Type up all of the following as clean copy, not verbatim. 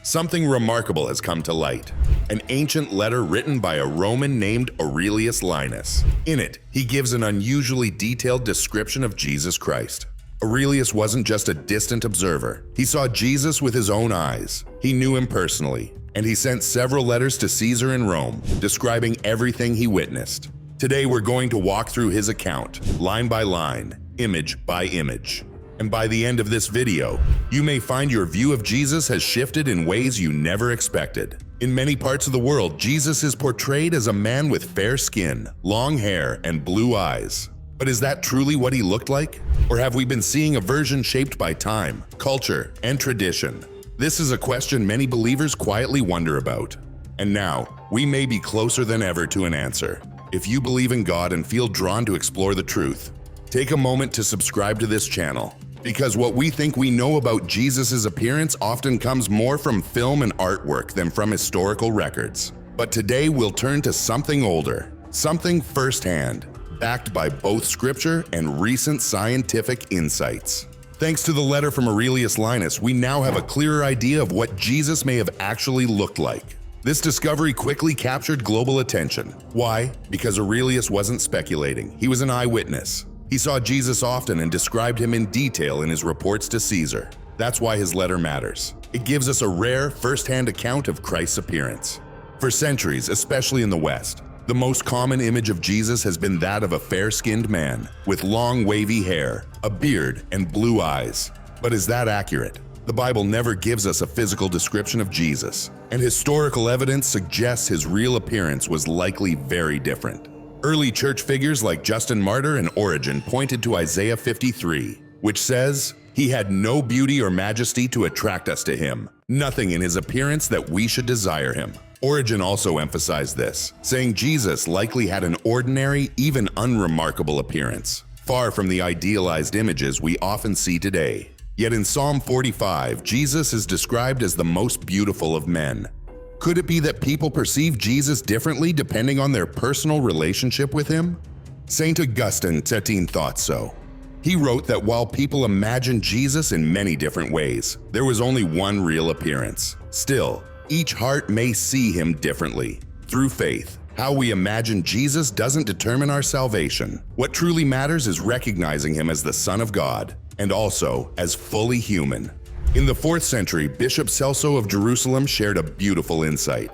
something remarkable has come to light. An ancient letter written by a Roman named Aurelius Linus. In it, he gives an unusually detailed description of Jesus Christ. Aurelius wasn't just a distant observer. He saw Jesus with his own eyes. He knew him personally, and he sent several letters to Caesar in Rome, describing everything he witnessed. Today we're going to walk through his account, line by line, image by image. And by the end of this video, you may find your view of Jesus has shifted in ways you never expected. In many parts of the world, Jesus is portrayed as a man with fair skin, long hair, and blue eyes. But is that truly what he looked like? Or have we been seeing a version shaped by time, culture, and tradition? This is a question many believers quietly wonder about. And now, we may be closer than ever to an answer. If you believe in God and feel drawn to explore the truth, take a moment to subscribe to this channel. Because what we think we know about Jesus' appearance often comes more from film and artwork than from historical records. But today we'll turn to something older, something firsthand, backed by both scripture and recent scientific insights. Thanks to the letter from Aurelius Linus, we now have a clearer idea of what Jesus may have actually looked like. This discovery quickly captured global attention. Why? Because Aurelius wasn't speculating. He was an eyewitness. He saw Jesus often and described him in detail in his reports to Caesar. That's why his letter matters. It gives us a rare, first-hand account of Christ's appearance. For centuries, especially in the West, the most common image of Jesus has been that of a fair-skinned man with long, wavy hair, a beard, and blue eyes. But is that accurate? The Bible never gives us a physical description of Jesus, and historical evidence suggests his real appearance was likely very different. Early church figures like Justin Martyr and Origen pointed to Isaiah 53, which says, "He had no beauty or majesty to attract us to him, nothing in his appearance that we should desire him." Origen also emphasized this, saying Jesus likely had an ordinary, even unremarkable appearance, far from the idealized images we often see today. Yet in Psalm 45, Jesus is described as the most beautiful of men. Could it be that people perceive Jesus differently depending on their personal relationship with him? Saint Augustine thought so. He wrote that while people imagine Jesus in many different ways, there was only one real appearance. Still, each heart may see him differently. Through faith, how we imagine Jesus doesn't determine our salvation. What truly matters is recognizing him as the Son of God, and also as fully human. In the 4th century, Bishop Celso of Jerusalem shared a beautiful insight.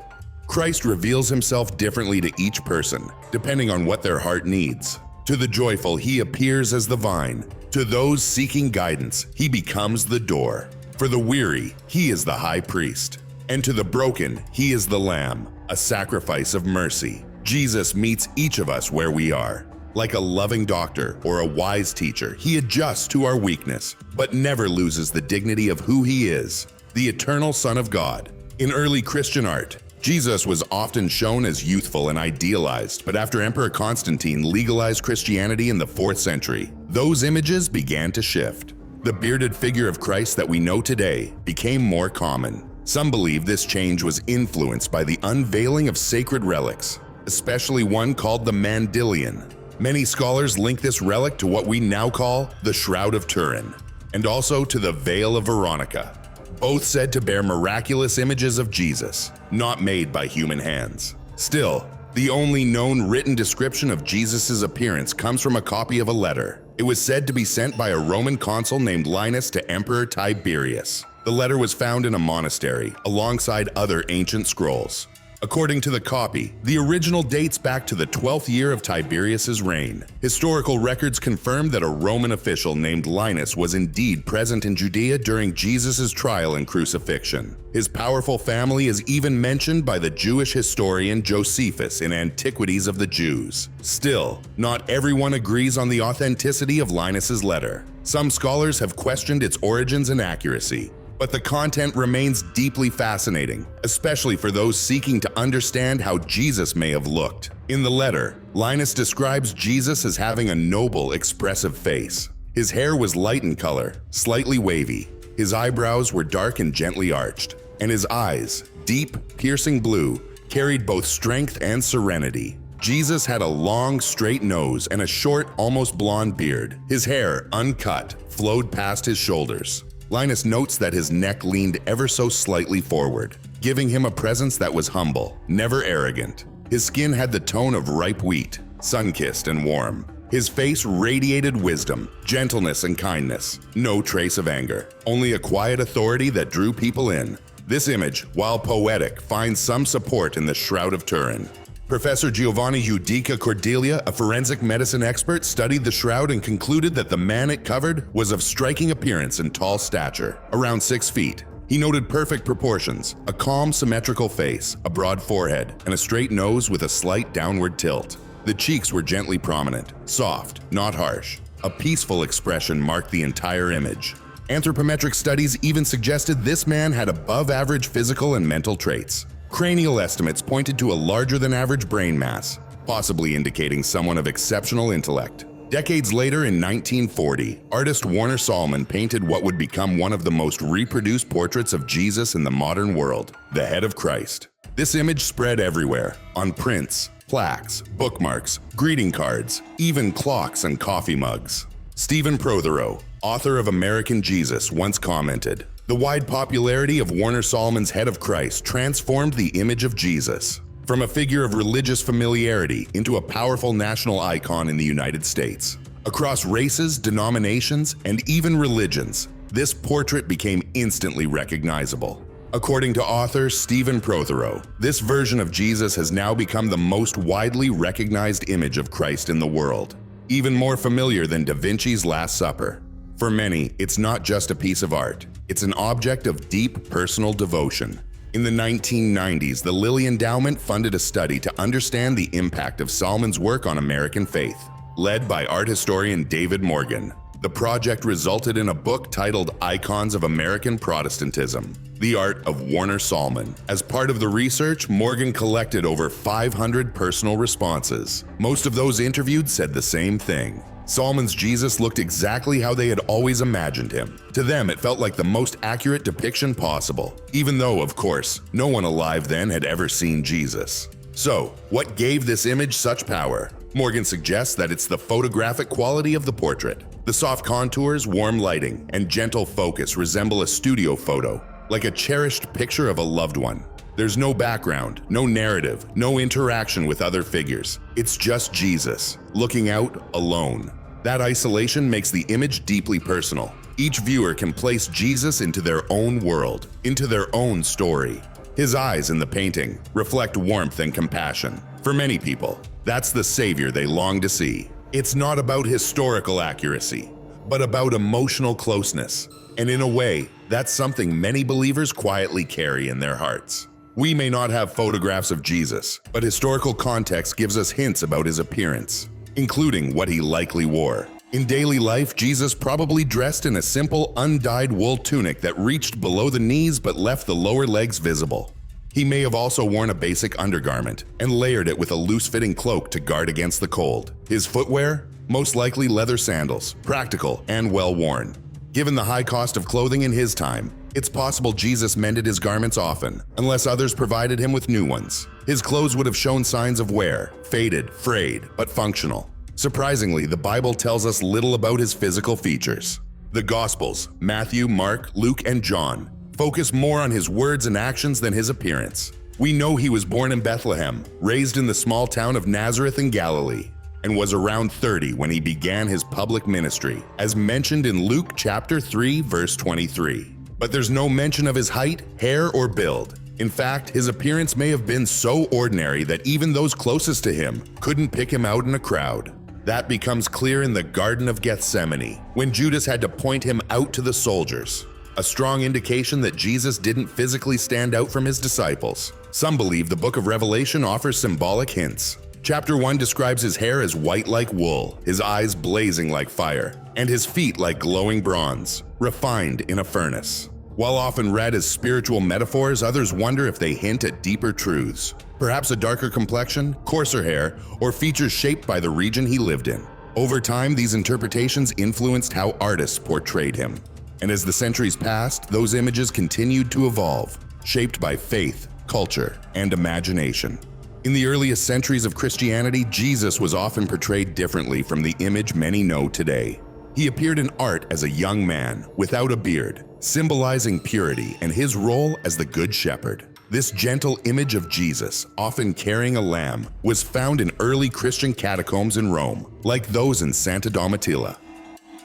Christ reveals himself differently to each person, depending on what their heart needs. To the joyful, he appears as the vine. To those seeking guidance, he becomes the door. For the weary, he is the high priest. And to the broken, he is the lamb, a sacrifice of mercy. Jesus meets each of us where we are. Like a loving doctor or a wise teacher, he adjusts to our weakness, but never loses the dignity of who he is, the eternal Son of God. In early Christian art, Jesus was often shown as youthful and idealized, but after Emperor Constantine legalized Christianity in the 4th century, those images began to shift. The bearded figure of Christ that we know today became more common. Some believe this change was influenced by the unveiling of sacred relics, especially one called the Mandylion. Many scholars link this relic to what we now call the Shroud of Turin, and also to the Veil of Veronica, both said to bear miraculous images of Jesus, not made by human hands. Still, the only known written description of Jesus' appearance comes from a copy of a letter. It was said to be sent by a Roman consul named Linus to Emperor Tiberius. The letter was found in a monastery, alongside other ancient scrolls. According to the copy, the original dates back to the 12th year of Tiberius's reign. Historical records confirm that a Roman official named Linus was indeed present in Judea during Jesus' trial and crucifixion. His powerful family is even mentioned by the Jewish historian Josephus in Antiquities of the Jews. Still, not everyone agrees on the authenticity of Linus's letter. Some scholars have questioned its origins and accuracy. But the content remains deeply fascinating, especially for those seeking to understand how Jesus may have looked. In the letter, Linus describes Jesus as having a noble, expressive face. His hair was light in color, slightly wavy. His eyebrows were dark and gently arched, and his eyes, deep, piercing blue, carried both strength and serenity. Jesus had a long, straight nose and a short, almost blonde beard. His hair, uncut, flowed past his shoulders. Linus notes that his neck leaned ever so slightly forward, giving him a presence that was humble, never arrogant. His skin had the tone of ripe wheat, sun-kissed and warm. His face radiated wisdom, gentleness, and kindness. No trace of anger, only a quiet authority that drew people in. This image, while poetic, finds some support in the Shroud of Turin. Professor Giovanni Giudica Cordelia, a forensic medicine expert, studied the shroud and concluded that the man it covered was of striking appearance and tall stature, around 6 feet. He noted perfect proportions, a calm, symmetrical face, a broad forehead, and a straight nose with a slight downward tilt. The cheeks were gently prominent, soft, not harsh. A peaceful expression marked the entire image. Anthropometric studies even suggested this man had above-average physical and mental traits. Cranial estimates pointed to a larger-than-average brain mass, possibly indicating someone of exceptional intellect. Decades later, in 1940, artist Warner Sallman painted what would become one of the most reproduced portraits of Jesus in the modern world, the head of Christ. This image spread everywhere, on prints, plaques, bookmarks, greeting cards, even clocks and coffee mugs. Stephen Prothero, author of American Jesus, once commented, "The wide popularity of Warner Sallman's Head of Christ transformed the image of Jesus from a figure of religious familiarity into a powerful national icon in the United States. Across races, denominations, and even religions, this portrait became instantly recognizable." According to author Stephen Prothero, this version of Jesus has now become the most widely recognized image of Christ in the world, even more familiar than Da Vinci's Last Supper. For many, it's not just a piece of art, it's an object of deep personal devotion. In the 1990s, the Lilly Endowment funded a study to understand the impact of Sallman's work on American faith, led by art historian David Morgan. The project resulted in a book titled Icons of American Protestantism: The Art of Warner Sallman. As part of the research, Morgan collected over 500 personal responses. Most of those interviewed said the same thing. Sallman's Jesus looked exactly how they had always imagined him. To them, it felt like the most accurate depiction possible, even though, of course, no one alive then had ever seen Jesus. So, what gave this image such power? Morgan suggests that it's the photographic quality of the portrait. The soft contours, warm lighting, and gentle focus resemble a studio photo, like a cherished picture of a loved one. There's no background, no narrative, no interaction with other figures. It's just Jesus, looking out alone. That isolation makes the image deeply personal. Each viewer can place Jesus into their own world, into their own story. His eyes in the painting reflect warmth and compassion. For many people, that's the savior they long to see. It's not about historical accuracy, but about emotional closeness. And in a way, that's something many believers quietly carry in their hearts. We may not have photographs of Jesus, but historical context gives us hints about his appearance, including what he likely wore. In daily life, Jesus probably dressed in a simple, undyed wool tunic that reached below the knees but left the lower legs visible. He may have also worn a basic undergarment and layered it with a loose-fitting cloak to guard against the cold. His footwear? Most likely leather sandals, practical and well-worn. Given the high cost of clothing in his time, it's possible Jesus mended his garments often, unless others provided him with new ones. His clothes would have shown signs of wear, faded, frayed, but functional. Surprisingly, the Bible tells us little about his physical features. The Gospels, Matthew, Mark, Luke, and John, focus more on his words and actions than his appearance. We know he was born in Bethlehem, raised in the small town of Nazareth in Galilee, and was around 30 when he began his public ministry, as mentioned in Luke chapter 3, verse 23. But there's no mention of his height, hair, or build. In fact, his appearance may have been so ordinary that even those closest to him couldn't pick him out in a crowd. That becomes clear in the Garden of Gethsemane, when Judas had to point him out to the soldiers. A strong indication that Jesus didn't physically stand out from his disciples. Some believe the book of Revelation offers symbolic hints. Chapter 1 describes his hair as white like wool, his eyes blazing like fire, and his feet like glowing bronze, refined in a furnace. While often read as spiritual metaphors, others wonder if they hint at deeper truths. Perhaps a darker complexion, coarser hair, or features shaped by the region he lived in. Over time, these interpretations influenced how artists portrayed him. And as the centuries passed, those images continued to evolve, shaped by faith, culture, and imagination. In the earliest centuries of Christianity, Jesus was often portrayed differently from the image many know today. He appeared in art as a young man, without a beard, symbolizing purity and his role as the Good Shepherd. This gentle image of Jesus, often carrying a lamb, was found in early Christian catacombs in Rome, like those in Santa Domitilla.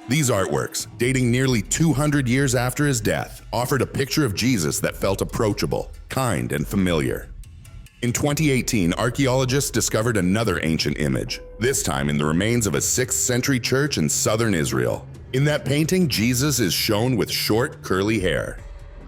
These artworks, dating nearly 200 years after his death, offered a picture of Jesus that felt approachable, kind, and familiar. In 2018, archaeologists discovered another ancient image, this time in the remains of a 6th century church in southern Israel. In that painting, Jesus is shown with short, curly hair,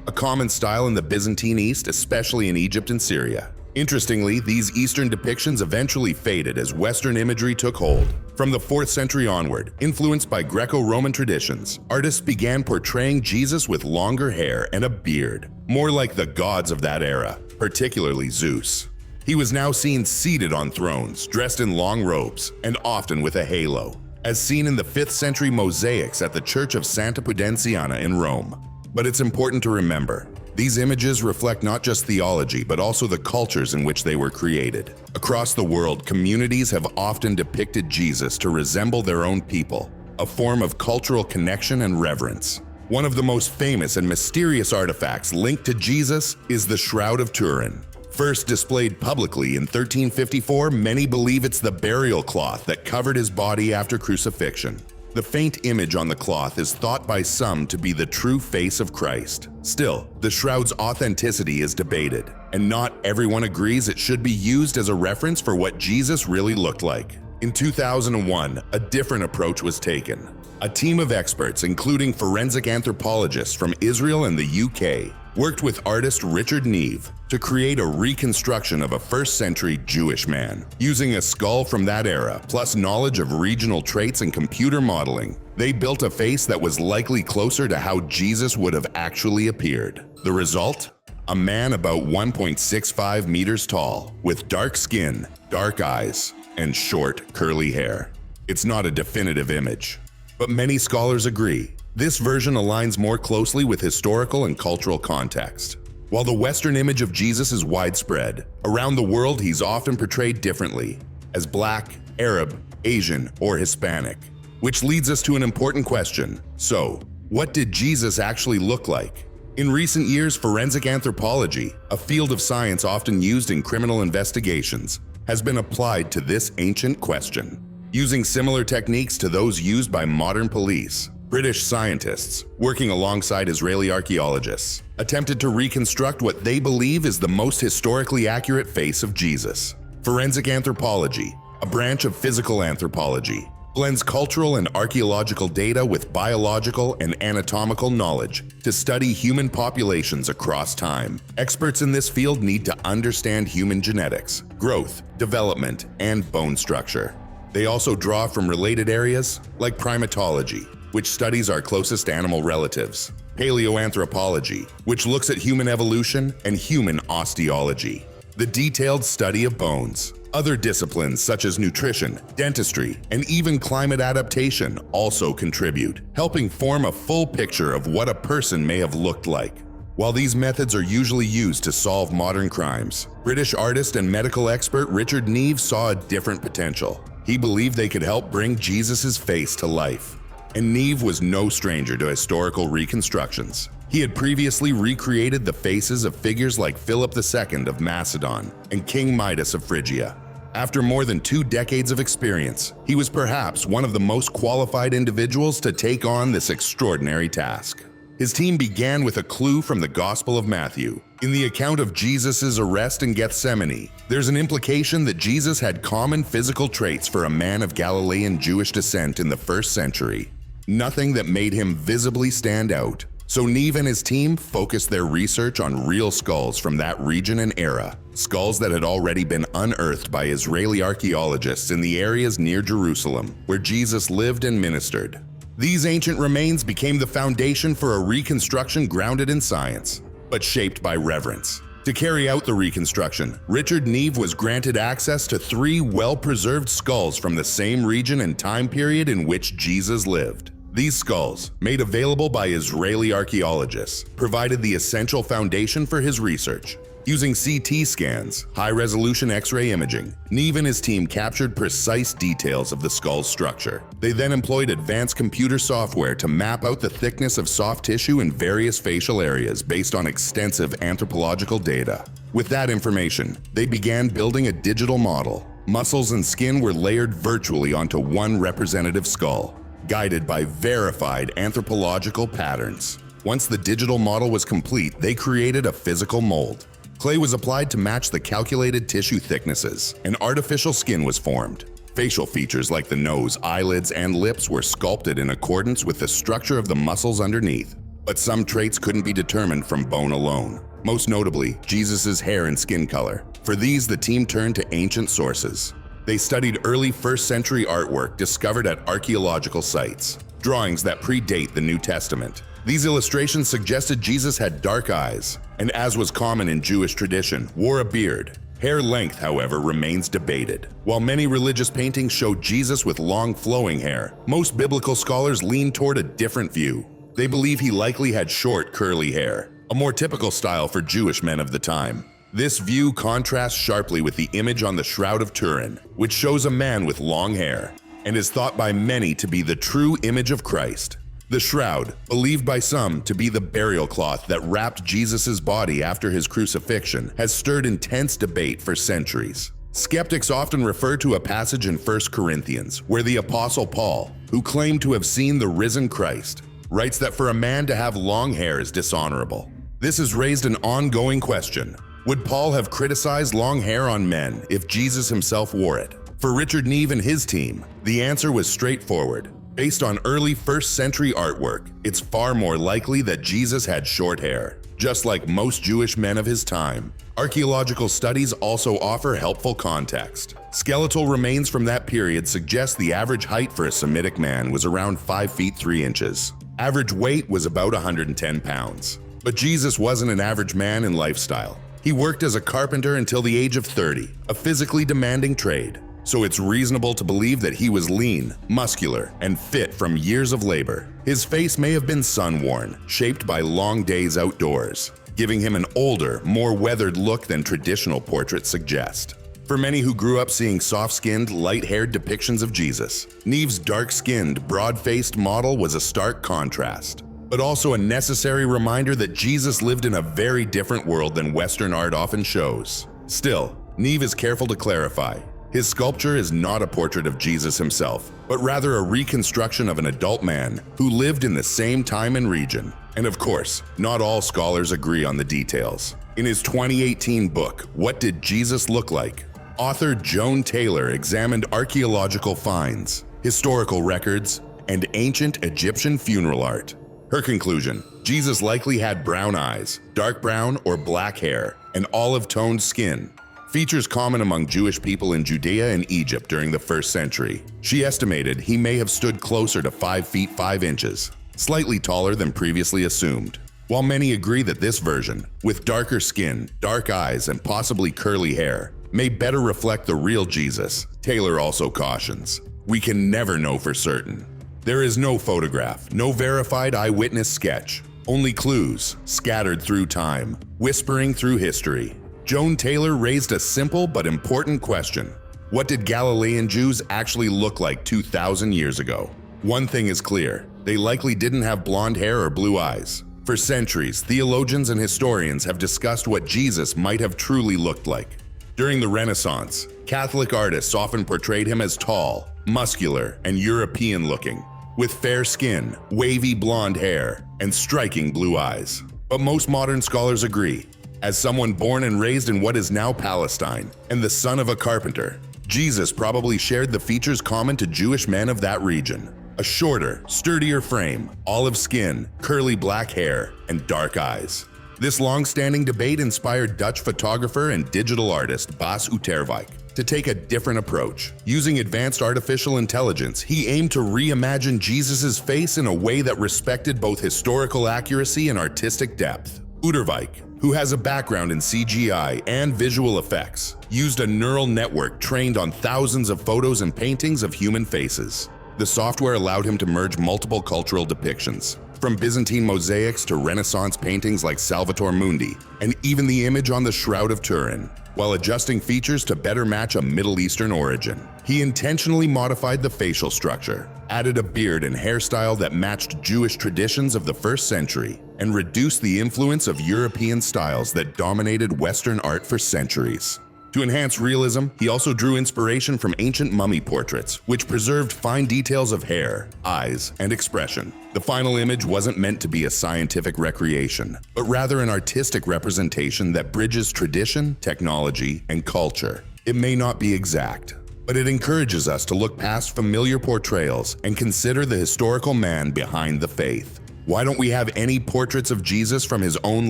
a common style in the Byzantine East, especially in Egypt and Syria. Interestingly, these Eastern depictions eventually faded as Western imagery took hold. From the 4th century onward, influenced by Greco-Roman traditions, artists began portraying Jesus with longer hair and a beard, more like the gods of that era, particularly Zeus. He was now seen seated on thrones, dressed in long robes, and often with a halo, as seen in the 5th century mosaics at the Church of Santa Pudenziana in Rome. But it's important to remember, these images reflect not just theology, but also the cultures in which they were created. Across the world, communities have often depicted Jesus to resemble their own people, a form of cultural connection and reverence. One of the most famous and mysterious artifacts linked to Jesus is the Shroud of Turin. First displayed publicly in 1354, many believe it's the burial cloth that covered his body after crucifixion. The faint image on the cloth is thought by some to be the true face of Christ. Still, the shroud's authenticity is debated, and not everyone agrees it should be used as a reference for what Jesus really looked like. In 2001, a different approach was taken. A team of experts, including forensic anthropologists from Israel and the UK, worked with artist Richard Neve to create a reconstruction of a 1st century Jewish man. Using a skull from that era, plus knowledge of regional traits and computer modeling, they built a face that was likely closer to how Jesus would have actually appeared. The result? A man about 1.65 meters tall, with dark skin, dark eyes, and short, curly hair. It's not a definitive image, but many scholars agree. This version aligns more closely with historical and cultural context. While the Western image of Jesus is widespread, around the world he's often portrayed differently, as Black, Arab, Asian, or Hispanic. Which leads us to an important question. So, what did Jesus actually look like? In recent years, forensic anthropology, a field of science often used in criminal investigations, has been applied to this ancient question. Using similar techniques to those used by modern police, British scientists, working alongside Israeli archaeologists, attempted to reconstruct what they believe is the most historically accurate face of Jesus. Forensic anthropology, a branch of physical anthropology, blends cultural and archaeological data with biological and anatomical knowledge to study human populations across time. Experts in this field need to understand human genetics, growth, development, and bone structure. They also draw from related areas like primatology, which studies our closest animal relatives, paleoanthropology, which looks at human evolution, and human osteology, the detailed study of bones. Other disciplines such as nutrition, dentistry, and even climate adaptation also contribute, helping form a full picture of what a person may have looked like. While these methods are usually used to solve modern crimes, British artist and medical expert Richard Neve saw a different potential. He believed they could help bring Jesus' face to life. And Neve was no stranger to historical reconstructions. He had previously recreated the faces of figures like Philip II of Macedon and King Midas of Phrygia. After more than 2 decades of experience, he was perhaps one of the most qualified individuals to take on this extraordinary task. His team began with a clue from the Gospel of Matthew. In the account of Jesus' arrest in Gethsemane, there's an implication that Jesus had common physical traits for a man of Galilean Jewish descent in the 1st century. Nothing that made him visibly stand out. So Neve and his team focused their research on real skulls from that region and era, skulls that had already been unearthed by Israeli archaeologists in the areas near Jerusalem, where Jesus lived and ministered. These ancient remains became the foundation for a reconstruction grounded in science, but shaped by reverence. To carry out the reconstruction, Richard Neve was granted access to 3 well-preserved skulls from the same region and time period in which Jesus lived. These skulls, made available by Israeli archaeologists, provided the essential foundation for his research. Using CT scans, high-resolution X-ray imaging, Neve and his team captured precise details of the skull's structure. They then employed advanced computer software to map out the thickness of soft tissue in various facial areas based on extensive anthropological data. With that information, they began building a digital model. Muscles and skin were layered virtually onto one representative skull, guided by verified anthropological patterns. Once the digital model was complete, they created a physical mold. Clay was applied to match the calculated tissue thicknesses, and artificial skin was formed. Facial features like the nose, eyelids, and lips were sculpted in accordance with the structure of the muscles underneath. But some traits couldn't be determined from bone alone. Most notably, Jesus' hair and skin color. For these, the team turned to ancient sources. They studied early 1st century artwork discovered at archaeological sites, drawings that predate the New Testament. These illustrations suggested Jesus had dark eyes, and as was common in Jewish tradition, wore a beard. Hair length, however, remains debated. While many religious paintings show Jesus with long flowing hair, most biblical scholars lean toward a different view. They believe he likely had short, curly hair, a more typical style for Jewish men of the time. This view contrasts sharply with the image on the Shroud of Turin, which shows a man with long hair, and is thought by many to be the true image of Christ. The shroud, believed by some to be the burial cloth that wrapped Jesus' body after his crucifixion, has stirred intense debate for centuries. Skeptics often refer to a passage in 1 Corinthians where the Apostle Paul, who claimed to have seen the risen Christ, writes that for a man to have long hair is dishonorable. This has raised an ongoing question. Would Paul have criticized long hair on men if Jesus himself wore it? For Richard Neve and his team, the answer was straightforward. Based on early 1st century artwork, it's far more likely that Jesus had short hair, just like most Jewish men of his time. Archaeological studies also offer helpful context. Skeletal remains from that period suggest the average height for a Semitic man was around 5 feet 3 inches. Average weight was about 110 pounds. But Jesus wasn't an average man in lifestyle. He worked as a carpenter until the age of 30, a physically demanding trade. So it's reasonable to believe that he was lean, muscular, and fit from years of labor. His face may have been sun-worn, shaped by long days outdoors, giving him an older, more weathered look than traditional portraits suggest. For many who grew up seeing soft-skinned, light-haired depictions of Jesus, Neve's dark-skinned, broad-faced model was a stark contrast, but also a necessary reminder that Jesus lived in a very different world than Western art often shows. Still, Neve is careful to clarify. His sculpture is not a portrait of Jesus himself, but rather a reconstruction of an adult man who lived in the same time and region. And of course, not all scholars agree on the details. In his 2018 book, What Did Jesus Look Like?, author Joan Taylor examined archaeological finds, historical records, and ancient Egyptian funeral art. Her conclusion: Jesus likely had brown eyes, dark brown or black hair, and olive-toned skin, features common among Jewish people in Judea and Egypt during the 1st century. She estimated he may have stood closer to 5 feet 5 inches, slightly taller than previously assumed. While many agree that this version, with darker skin, dark eyes, and possibly curly hair, may better reflect the real Jesus, Taylor also cautions, we can never know for certain. There is no photograph, no verified eyewitness sketch, only clues scattered through time, whispering through history. Joan Taylor raised a simple but important question. What did Galilean Jews actually look like 2,000 years ago? One thing is clear, they likely didn't have blonde hair or blue eyes. For centuries, theologians and historians have discussed what Jesus might have truly looked like. During the Renaissance, Catholic artists often portrayed him as tall, muscular, and European-looking, with fair skin, wavy blonde hair, and striking blue eyes. But most modern scholars agree. As someone born and raised in what is now Palestine, and the son of a carpenter, Jesus probably shared the features common to Jewish men of that region. A shorter, sturdier frame, olive skin, curly black hair, and dark eyes. This long-standing debate inspired Dutch photographer and digital artist Bas Uterwijk to take a different approach. Using advanced artificial intelligence, he aimed to reimagine Jesus' face in a way that respected both historical accuracy and artistic depth. Uterwijk, who has a background in CGI and visual effects, used a neural network trained on thousands of photos and paintings of human faces. The software allowed him to merge multiple cultural depictions, from Byzantine mosaics to Renaissance paintings like Salvator Mundi, and even the image on the Shroud of Turin, while adjusting features to better match a Middle Eastern origin. He intentionally modified the facial structure, added a beard and hairstyle that matched Jewish traditions of the 1st century, and reduced the influence of European styles that dominated Western art for centuries. To enhance realism, he also drew inspiration from ancient mummy portraits, which preserved fine details of hair, eyes, and expression. The final image wasn't meant to be a scientific recreation, but rather an artistic representation that bridges tradition, technology, and culture. It may not be exact, but it encourages us to look past familiar portrayals and consider the historical man behind the faith. Why don't we have any portraits of Jesus from his own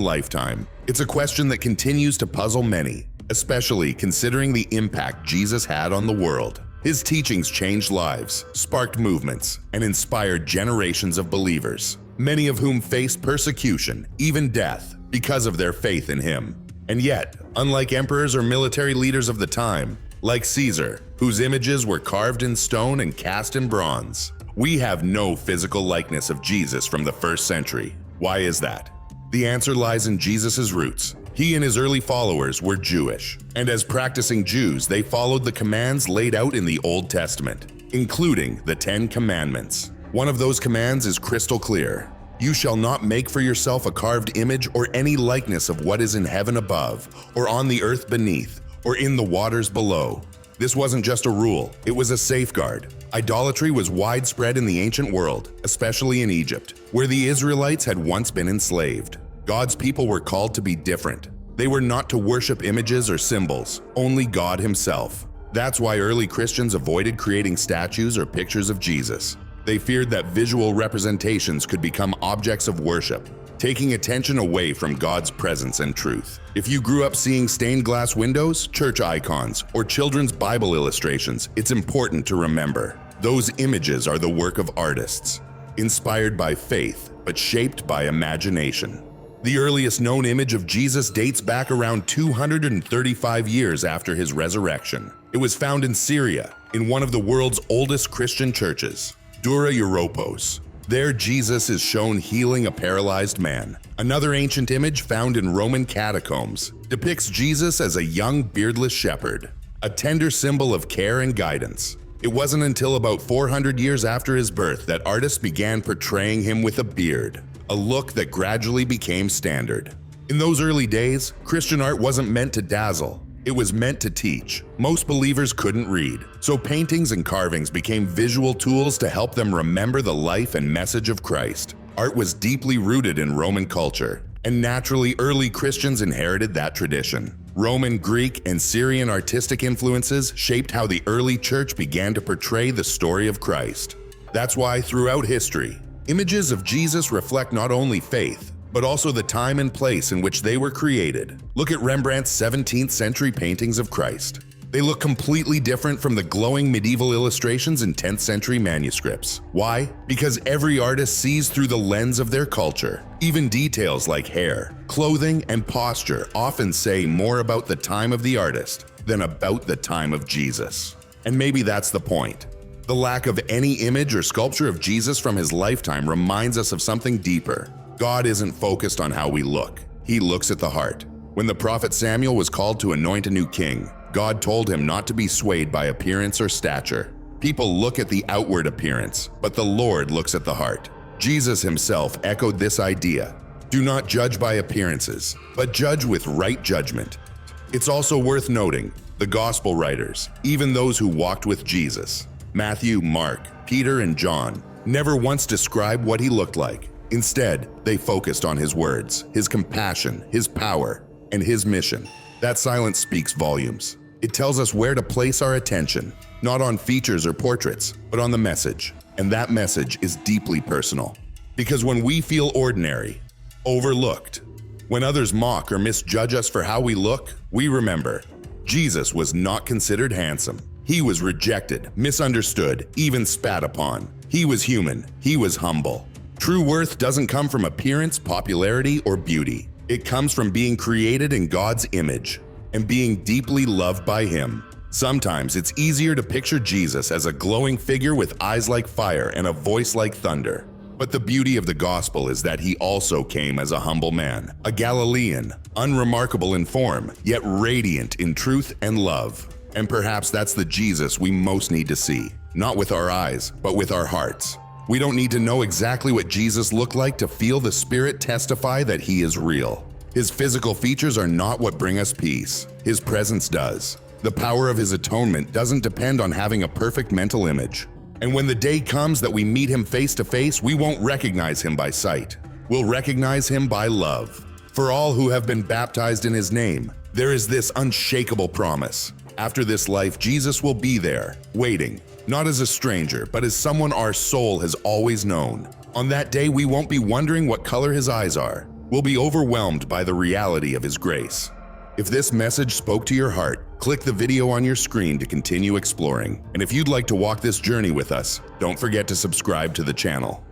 lifetime? It's a question that continues to puzzle many, especially considering the impact Jesus had on the world. His teachings changed lives, sparked movements, and inspired generations of believers, many of whom faced persecution, even death, because of their faith in him. And yet, unlike emperors or military leaders of the time, like Caesar, whose images were carved in stone and cast in bronze, we have no physical likeness of Jesus from the 1st century. Why is that? The answer lies in Jesus' roots. He and his early followers were Jewish, and as practicing Jews, they followed the commands laid out in the Old Testament, including the 10 Commandments. One of those commands is crystal clear. You shall not make for yourself a carved image or any likeness of what is in heaven above, or on the earth beneath, or in the waters below. This wasn't just a rule, it was a safeguard. Idolatry was widespread in the ancient world, especially in Egypt, where the Israelites had once been enslaved. God's people were called to be different. They were not to worship images or symbols, only God himself. That's why early Christians avoided creating statues or pictures of Jesus. They feared that visual representations could become objects of worship, taking attention away from God's presence and truth. If you grew up seeing stained glass windows, church icons, or children's Bible illustrations, it's important to remember. Those images are the work of artists, inspired by faith, but shaped by imagination. The earliest known image of Jesus dates back around 235 years after his resurrection. It was found in Syria, in one of the world's oldest Christian churches, Dura Europos. There, Jesus is shown healing a paralyzed man. Another ancient image found in Roman catacombs depicts Jesus as a young beardless shepherd, a tender symbol of care and guidance. It wasn't until about 400 years after his birth that artists began portraying him with a beard, a look that gradually became standard. In those early days, Christian art wasn't meant to dazzle. It was meant to teach. Most believers couldn't read, so paintings and carvings became visual tools to help them remember the life and message of Christ. Art was deeply rooted in Roman culture, and naturally early Christians inherited that tradition. Roman, Greek, and Syrian artistic influences shaped how the early church began to portray the story of Christ. That's why throughout history, images of Jesus reflect not only faith, but also the time and place in which they were created. Look at Rembrandt's 17th century paintings of Christ. They look completely different from the glowing medieval illustrations in 10th century manuscripts. Why? Because every artist sees through the lens of their culture. Even details like hair, clothing, and posture often say more about the time of the artist than about the time of Jesus. And maybe that's the point. The lack of any image or sculpture of Jesus from his lifetime reminds us of something deeper. God isn't focused on how we look. He looks at the heart. When the prophet Samuel was called to anoint a new king, God told him not to be swayed by appearance or stature. People look at the outward appearance, but the Lord looks at the heart. Jesus himself echoed this idea. Do not judge by appearances, but judge with right judgment. It's also worth noting, the gospel writers, even those who walked with Jesus, Matthew, Mark, Peter, and John, never once described what he looked like. Instead, they focused on his words, his compassion, his power, and his mission. That silence speaks volumes. It tells us where to place our attention, not on features or portraits, but on the message. And that message is deeply personal. Because when we feel ordinary, overlooked, when others mock or misjudge us for how we look, we remember, Jesus was not considered handsome. He was rejected, misunderstood, even spat upon. He was human. He was humble. True worth doesn't come from appearance, popularity, or beauty. It comes from being created in God's image and being deeply loved by him. Sometimes it's easier to picture Jesus as a glowing figure with eyes like fire and a voice like thunder. But the beauty of the gospel is that he also came as a humble man, a Galilean, unremarkable in form, yet radiant in truth and love. And perhaps that's the Jesus we most need to see, not with our eyes, but with our hearts. We don't need to know exactly what Jesus looked like to feel the Spirit testify that he is real. His physical features are not what bring us peace. His presence does. The power of his atonement doesn't depend on having a perfect mental image. And when the day comes that we meet him face to face, we won't recognize him by sight. We'll recognize him by love. For all who have been baptized in his name, there is this unshakable promise. After this life, Jesus will be there, waiting, not as a stranger, but as someone our soul has always known. On that day, we won't be wondering what color his eyes are. We'll be overwhelmed by the reality of his grace. If this message spoke to your heart, click the video on your screen to continue exploring. And if you'd like to walk this journey with us, don't forget to subscribe to the channel.